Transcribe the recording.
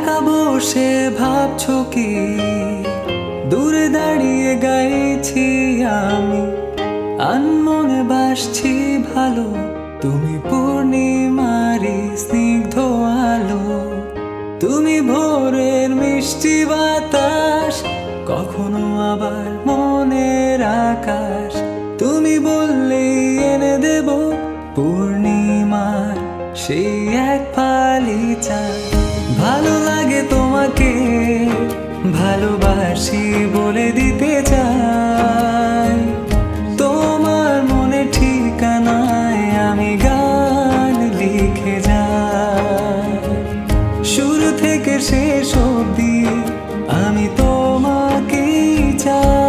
একা বসে ভাবছো কি দূরে দাঁড়িয়ে গাইছি আমি আনমনে বাসছি ভালো তুমি পূর্ণিমারি স্নিগ্ধ আলো তুমি ভোরের মিষ্টি বাতাস কখনো আবার মনের আকাশ তুমি বললেই এনে দেব পূর্ণিমার সেই এক ফালি চাঁদ ভালো লাগে তোমাকে ভালোবাসি বলে দিতে চাই তোমার মনে ঠিকানায় আমি গান লিখে যাই শুরু থেকে শেষ অবধি আমি তোমাকেই চাই।